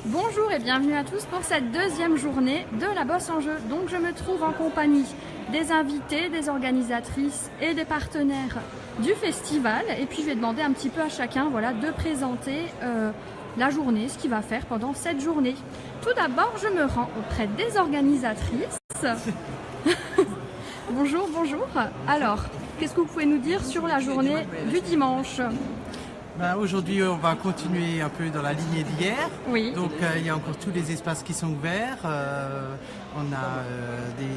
Bonjour et bienvenue à tous pour cette deuxième journée de la Bosse en Jeu. Donc je me trouve en compagnie des invités, des organisatrices et des partenaires du festival. Et puis je vais demander un petit peu à chacun de présenter la journée, ce qu'il va faire pendant cette journée. Tout d'abord, je me rends auprès des organisatrices. Bonjour. Alors, qu'est-ce que vous pouvez nous dire sur la journée du dimanche ? Aujourd'hui, on va continuer un peu dans la lignée d'hier. Oui. Donc, il y a encore tous les espaces qui sont ouverts. On a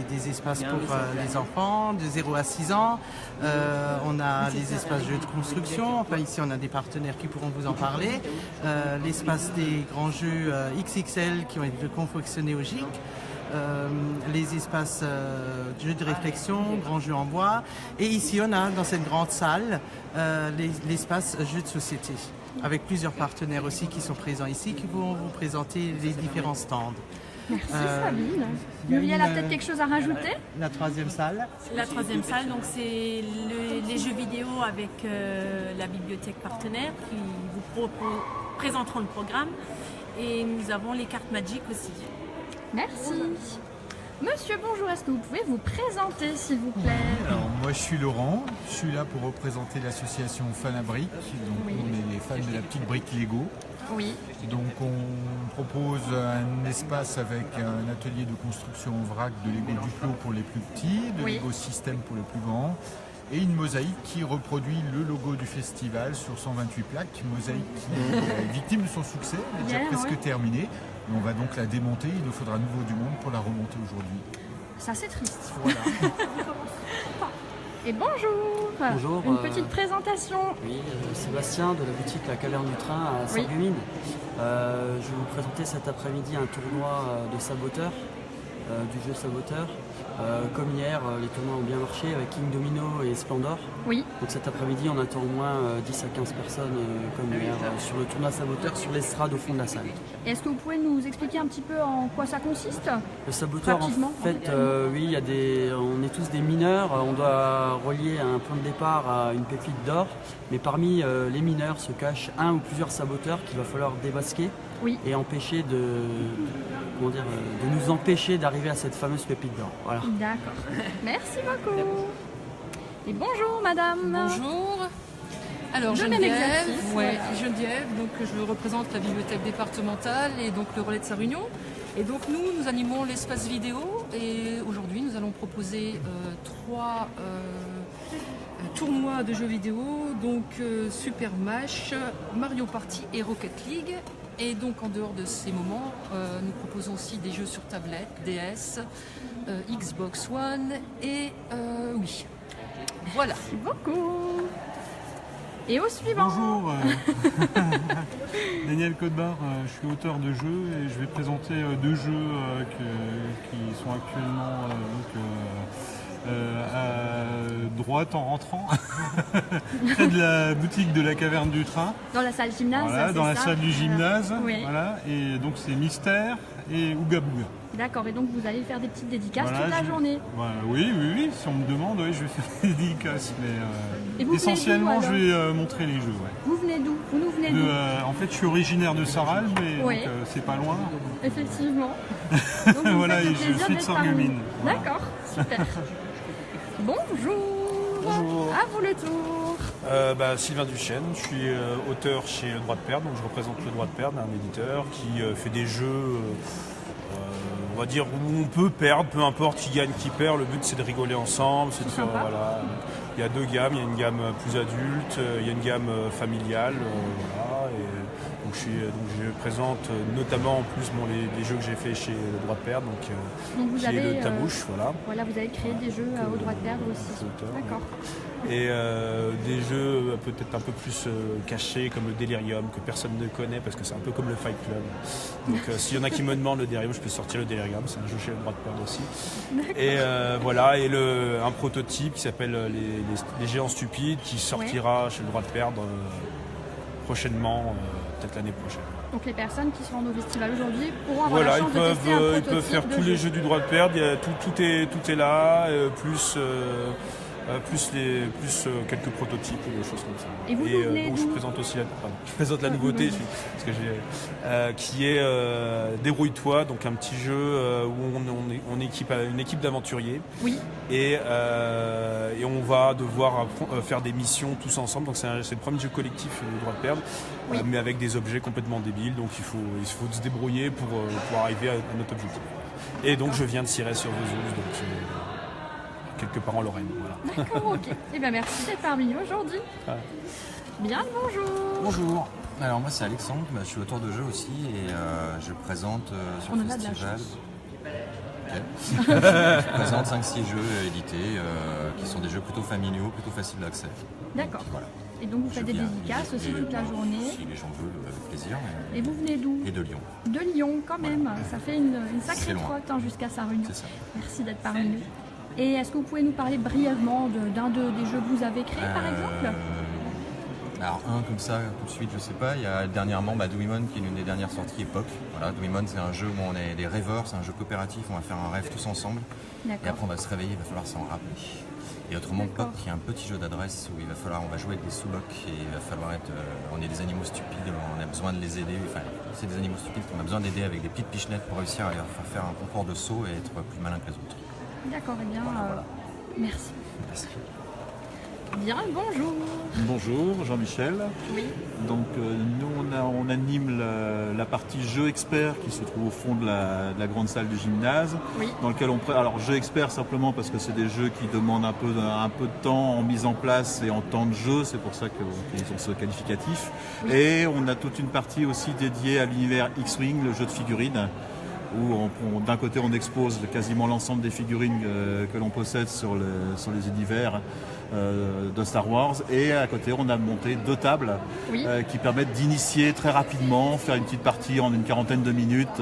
des espaces pour les enfants de 0 à 6 ans. On a des espaces jeux de construction. Enfin, ici, on a des partenaires qui pourront vous en parler. L'espace des grands jeux XXL qui ont été confectionnés au GIC. Les espaces jeux de réflexion, grands jeux en bois. Et ici, on a dans cette grande salle l'espace jeux de société, avec plusieurs partenaires aussi qui sont présents ici, qui vont vous présenter les différents stands. Merci Sabine. Muriel a peut-être quelque chose à rajouter ? La troisième salle. La troisième salle, donc c'est les jeux vidéo avec la bibliothèque partenaire qui vous présenteront le programme. Et nous avons les cartes Magic aussi. Merci. Monsieur, bonjour, est-ce que vous pouvez vous présenter s'il vous plaît ? Alors moi je suis Laurent, je suis là pour représenter l'association Fans à Briques, donc Oui. on est les fans de la petite brique Lego. Oui. Donc on propose un espace avec un atelier de construction en vrac de Lego Duplo pour les plus petits, de Oui. Lego System pour les plus grands, et une mosaïque qui reproduit le logo du festival sur 128 plaques, mosaïque qui est victime de son succès, elle est déjà Bien, presque ouais. terminée. On va donc la démonter, il nous faudra à nouveau du monde pour la remonter aujourd'hui. Ça c'est triste. Voilà. Et bonjour. Bonjour, Une petite présentation. Oui, Sébastien de la boutique La Caverne du Train à Oui. Sarreguemines. Je vais vous présenter cet après-midi un tournoi de saboteurs, du jeu saboteur. Comme hier, les tournois ont bien marché avec King Domino et Splendor. Oui. Donc cet après-midi, on attend au moins 10 à 15 personnes comme hier sur le tournoi saboteur sur l'estrade au fond de la salle. Et est-ce que vous pouvez nous expliquer un petit peu en quoi ça consiste ? Le saboteur, Rapidement, en fait, oui, on est tous des mineurs. On doit relier un point de départ à une pépite d'or. Mais parmi les mineurs se cachent un ou plusieurs saboteurs qu'il va falloir démasquer Oui. et empêcher de nous empêcher d'arriver à cette fameuse pépite d'or. Voilà. D'accord. Merci beaucoup. Et bonjour madame. Bonjour. Alors Le même Geneviève, exercice, Geneviève, donc je représente la bibliothèque départementale et donc le relais de Sarre-Union. Et donc nous animons l'espace vidéo et aujourd'hui nous allons proposer 3 tournois de jeux vidéo, donc Super Mash, Mario Party et Rocket League. Et donc en dehors de ces moments, nous proposons aussi des jeux sur tablette, DS, Xbox One et Wii. Voilà. Merci beaucoup. Et au suivant. Bonjour, Daniel Codbar, je suis auteur de jeux et je vais présenter 2 jeux qui sont actuellement à droite en rentrant, près de la boutique de la Caverne du Train. Dans la salle gymnase. Voilà, c'est dans la ça salle du gymnase. Oui. Voilà, et donc c'est Mystère et Ouga Bouga. D'accord, et donc vous allez faire des petites dédicaces Voilà, toute la journée. Voilà, oui, si on me demande, oui, je vais faire des dédicaces, Et mais vous venez essentiellement d'où, je vais montrer les jeux. Ouais. Vous venez d'où ? Vous nous venez d'où ? En fait, je suis originaire de Sarral, mais Oui. donc, c'est pas loin. Effectivement. Donc, vous Voilà, faites le et je plaisir suis de d'être parmi Sarreguemines. nous. Voilà. D'accord, super. Bonjour. Bonjour. À vous le tour. Sylvain Duchesne, je suis auteur chez Le Droit de Perdre, donc je représente Le Droit de Perdre, un éditeur qui fait des jeux, on va dire, où on peut perdre, peu importe qui gagne, qui perd, le but c'est de rigoler ensemble, c'est de faire, sympa. voilà. Il y a 2 gammes, il y a une gamme plus adulte, il y a une gamme familiale, voilà, et donc je présente notamment en plus les jeux que j'ai fait chez Le Droit de Perdre, Donc vous qui avez, est le Tabouche, voilà. Voilà, vous avez créé des jeux au droit de perdre aussi. auteur, D'accord. Et des jeux peut-être un peu plus cachés comme le Delirium que personne ne connaît parce que c'est un peu comme le Fight Club. Donc s'il y en a qui me demandent le Delirium, je peux sortir le Delirium, c'est un jeu chez Le Droit de Perdre aussi. Et voilà, et un prototype qui s'appelle les Géants Stupides qui sortira chez Le Droit de Perdre prochainement, peut-être l'année prochaine. Donc les personnes qui se rendent au festival aujourd'hui pourront avoir la Voilà, chance de tester un ils prototype peuvent faire de tous jeu. les jeux du droit de perdre, tout est là, plus plus quelques prototypes ou des choses comme ça. Et vous venez donc je présente aussi la nouveauté parce que qui est Débrouille-toi, donc un petit jeu où on équipe une équipe d'aventuriers. Oui. Et on va devoir faire des missions tous ensemble. Donc c'est le premier jeu collectif Le Droit de Perdre, mais avec des objets complètement débiles. Donc il faut se débrouiller pour arriver à notre objectif. Et donc je viens de Cirey-sur-Vesoul, donc quelque part en Lorraine. Voilà. D'accord, ok. Eh bien merci d'être parmi nous aujourd'hui. Bien le bonjour. Bonjour. Alors moi c'est Alexandre, je suis auteur de jeux aussi et je présente sur le festival. Je présente 5-6 jeux édités qui sont des jeux plutôt familiaux, plutôt faciles d'accès. D'accord. Voilà. Et donc vous faites des dédicaces aussi toute la journée. Si les gens veulent, avec plaisir. Et vous venez d'où? Et de Lyon. De Lyon quand même, voilà. Ça fait une sacrée trotte jusqu'à Sarre-Union. C'est ça. Merci d'être parmi nous. Et est-ce que vous pouvez nous parler brièvement d'un des jeux que vous avez créés par exemple? Alors un comme ça, tout de suite, je sais pas. Il y a dernièrement Douimon qui est l'une des dernières sorties époque. Voilà, Douimon c'est un jeu où on est des rêveurs, c'est un jeu coopératif, on va faire un rêve tous ensemble. Et après on va se réveiller, il va falloir s'en rappeler. Et autrement POC qui est un petit jeu d'adresse où on va jouer avec des sous-locs et il va falloir on est des animaux stupides, on a besoin de les aider. Enfin, c'est des animaux stupides qu'on a besoin d'aider avec des petites pichenettes pour réussir à faire un concours de saut et être plus malin que les autres. D'accord, et bien merci. Merci. Bien, bonjour. Bonjour, Jean-Michel. Oui. Donc nous on anime la partie jeu expert qui se trouve au fond de la grande salle du gymnase. Oui. Dans lequel alors jeu expert simplement parce que c'est des jeux qui demandent un peu de temps en mise en place et en temps de jeu, c'est pour ça qu'ils ont ce qualificatif. Oui. Et on a toute une partie aussi dédiée à l'univers X-Wing, le jeu de figurines, où d'un côté on expose quasiment l'ensemble des figurines que l'on possède sur les univers de Star Wars, et à côté on a monté 2 tables qui permettent d'initier très rapidement, faire une petite partie en une quarantaine de minutes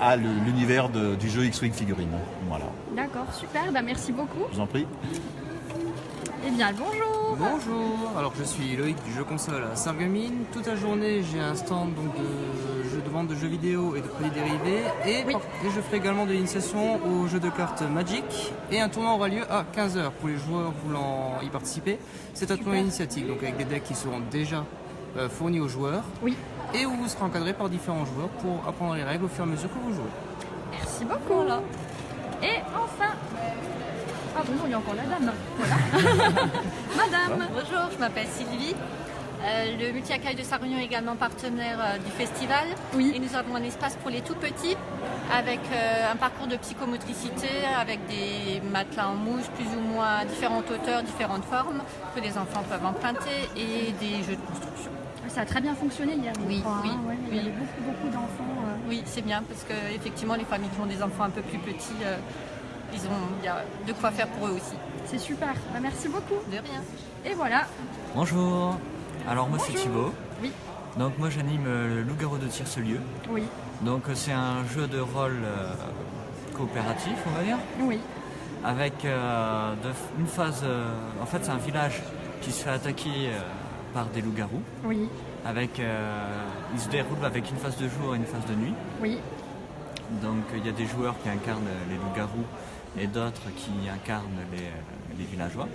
à l'univers du jeu X-Wing figurine. Voilà. D'accord, super, merci beaucoup. Je vous en prie. Eh bien, bonjour. Bonjour, alors je suis Loïc du jeu console à Sarreguemines. Toute la journée j'ai un stand de vente de jeux vidéo et de produits dérivés et je ferai également de l'initiation au jeu de cartes Magic, et un tournoi aura lieu à 15h pour les joueurs voulant y participer. C'est un tournoi initiatique, donc avec des decks qui seront déjà fournis aux joueurs et où vous serez encadré par différents joueurs pour apprendre les règles au fur et à mesure que vous jouez. Merci beaucoup. Voilà. Et enfin... Ah bon, il y a encore la dame. Voilà. Madame. Bonjour, je m'appelle Sylvie. Le multi-accueil de Sarre-Union est également partenaire du festival. Oui. Et nous avons un espace pour les tout petits avec un parcours de psychomotricité avec des matelas en mousse plus ou moins à différentes hauteurs, différentes formes que les enfants peuvent emprunter, et des jeux de construction. Ça a très bien fonctionné hier. Oui, oui. Il y avait beaucoup d'enfants. Oui, c'est bien parce que effectivement les familles qui ont des enfants un peu plus petits, il y a de quoi faire pour eux aussi. C'est super, merci beaucoup. De rien. Et voilà. Bonjour. Alors moi c'est Thibaut. Oui. Donc moi j'anime le Loup-garou de Tire-ce-lieu. Oui. Donc c'est un jeu de rôle coopératif, on va dire. Oui. Avec une phase... en fait c'est un village qui se fait attaquer par des loups-garous. Oui. Il se déroule avec une phase de jour et une phase de nuit. Oui. Donc il y a des joueurs qui incarnent les loups-garous et d'autres qui incarnent les villageois.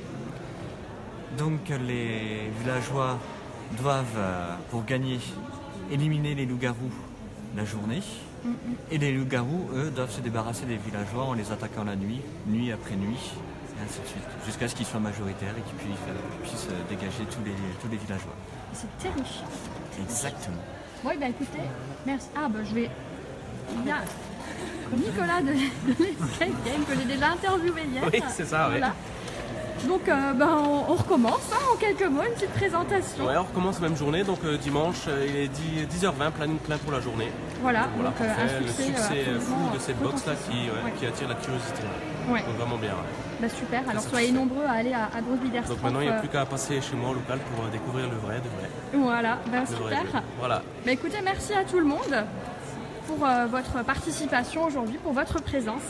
Donc les villageois doivent, pour gagner, éliminer les loups-garous la journée. Et les loups-garous, eux, doivent se débarrasser des villageois en les attaquant la nuit, nuit après nuit, et ainsi de suite, jusqu'à ce qu'ils soient majoritaires et qu'ils puissent dégager tous les villageois. C'est terrible. Exactement. Oui, écoutez, merci. Je vais... Il y a Nicolas de Escape Game que j'ai déjà interviewé hier. Oui, c'est ça, voilà. Donc on recommence en quelques mots, une petite présentation. Ouais, on recommence la même journée, donc dimanche il est 10h20, plein pour la journée. Voilà, donc un succès fou de cette box là qui attire la curiosité. Ouais. Donc vraiment bien. Ouais. Super, alors soyez nombreux à aller à Grosse-Biederstroff. Donc maintenant il n'y a plus qu'à passer chez moi au local pour découvrir le vrai. Voilà, super. Vrai voilà. Écoutez, merci à tout le monde pour votre participation aujourd'hui, pour votre présence.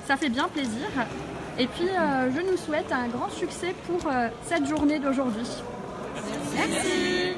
Ça fait bien plaisir. Et puis, je nous souhaite un grand succès pour cette journée d'aujourd'hui. Merci.